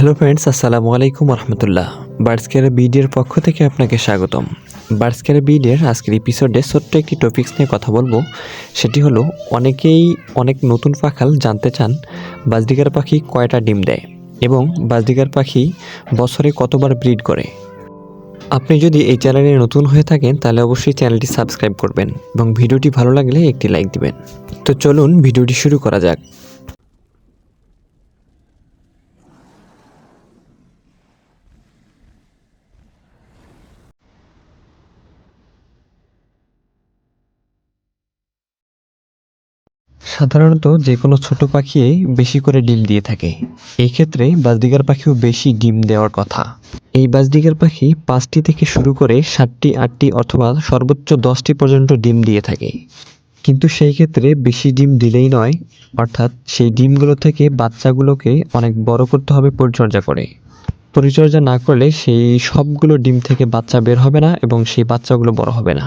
Hello friends, আসসালামু আলাইকুম রহমতুল্লাহ। Birds care বিডির পক্ষ থেকে আপনাকে স্বাগতম। বার্ডস কেয়ার বিডির আজকের এপিসোডে ছোট্ট একটি টপিকস নিয়ে কথা বলবো। সেটি হলো, অনেকেই অনেক নতুন পাখাল জানতে চান বাজরিগার পাখি কয়টা ডিম দেয় এবং বাজরিগার পাখি বছরে কতবার ব্রিড করে। আপনি যদি এই চ্যানেলে নতুন হয়ে থাকেন তাহলে অবশ্যই চ্যানেলটি সাবস্ক্রাইব করবেন এবং ভিডিওটি ভালো লাগলে একটি লাইক দিবেন। তো চলুন ভিডিওটি শুরু করা যাক। সাধারণত যে কোনো ছোট পাখি বেশি করে ডিম দিয়ে থাকে। এই ক্ষেত্রে বাজরিগার পাখিও বেশি ডিম দেওয়ার কথা। এই বাজরিগার পাখি 5টি থেকে শুরু করে 7টি, 8টি অথবা সর্বোচ্চ 10টি পর্যন্ত ডিম দিয়ে থাকে। কিন্তু সেই ক্ষেত্রে বেশি ডিম দিলেই নয়, অর্থাৎ সেই ডিমগুলো থেকে বাচ্চাগুলোকে অনেক বড় করতে হবে পরিচর্যা করে। পরিচর্যা না করলে সেই সবগুলো ডিম থেকে বাচ্চা বের হবে না এবং সেই বাচ্চাগুলো বড় হবে না।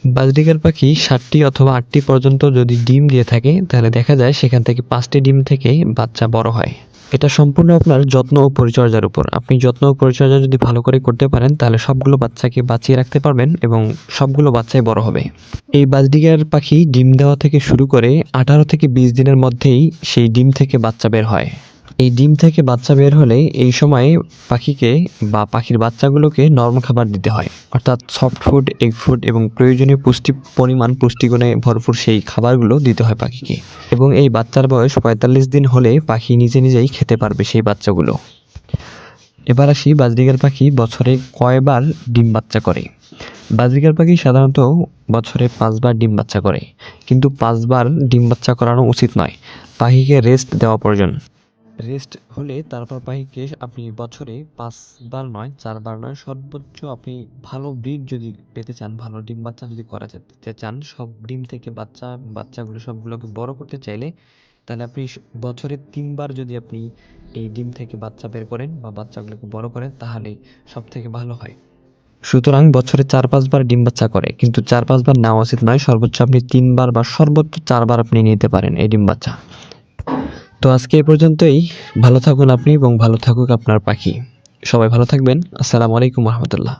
বাজরিগার পাখি 7টি অথবা 8টি পর্যন্ত যদি ডিম দিয়ে থাকে তাহলে দেখা যায় সেখান থেকে 5টি ডিম থেকে বাচ্চা বড় হয়। এটা সম্পূর্ণ আপনার যত্ন ও পরিচর্যার উপর। আপনি যত্ন ও পরিচর্যা যদি ভালো করে করতে পারেন তাহলে সবগুলো বাচ্চাকে বাঁচিয়ে রাখতে পারবেন এবং সবগুলো বাচ্চাই বড় হবে। এই বাজরিগার পাখি ডিম দেওয়া থেকে শুরু করে 18 থেকে 20 দিনের মধ্যেই সেই ডিম থেকে বাচ্চা বের হয়। এই ডিম থেকে বাচ্চা বের হলে এই সময়ে পাখিকে বা পাখির বাচ্চাগুলোকে নরম খাবার দিতে হয়, অর্থাৎ সফট ফুড, এগ ফুড এবং প্রয়োজনীয় পুষ্টিগুণে ভরপুর সেই খাবারগুলো দিতে হয় পাখিকে। এবং এই বাচ্চার বয়স 45 দিন হলে পাখি নিজে নিজেই খেতে পারবে সেই বাচ্চাগুলো। এবার আসি বাজরিগার পাখি বছরে কয়বার ডিম বাচ্চা করে। বাজরিগার পাখি সাধারণত বছরে 5 বার ডিম বাচ্চা করে, কিন্তু 5 বার ডিম বাচ্চা করানো উচিত নয়। পাখিকে রেস্ট দেওয়া প্রয়োজন। রেস্ট হলে তারপর পাখিকে আপনি বছরে 5 বার নয়, 4 বার নয়, সর্বোচ্চ আপনি ভালো ব্রিড যদি পেতে চান, ভালো ডিম বাচ্চা যদি করা যেতে চান, সব ডিম থেকে বাচ্চাগুলো সবগুলোকে বড় করতে চাইলে তাহলে আপনি বছরে 3 বার যদি আপনি এই ডিম থেকে বাচ্চা বের করেন বা বাচ্চাগুলোকে বড় করেন তাহলে সব থেকে ভালো হয়। সুতরাং বছরে 4-5 বার ডিম বাচ্চা করে, কিন্তু 4-5 বার নেওয়া উচিত নয়। সর্বোচ্চ আপনি 3 বার বা সর্বোচ্চ 4 বার আপনি নিতে পারেন এই ডিম বাচ্চা। তো আজকে এই পর্যন্তই। ভালো থাকুন আপনি এবং ভালো থাকুক আপনার পাখি। সবাই ভালো থাকবেন। আসসালামু আলাইকুম রহমতুল্লাহ।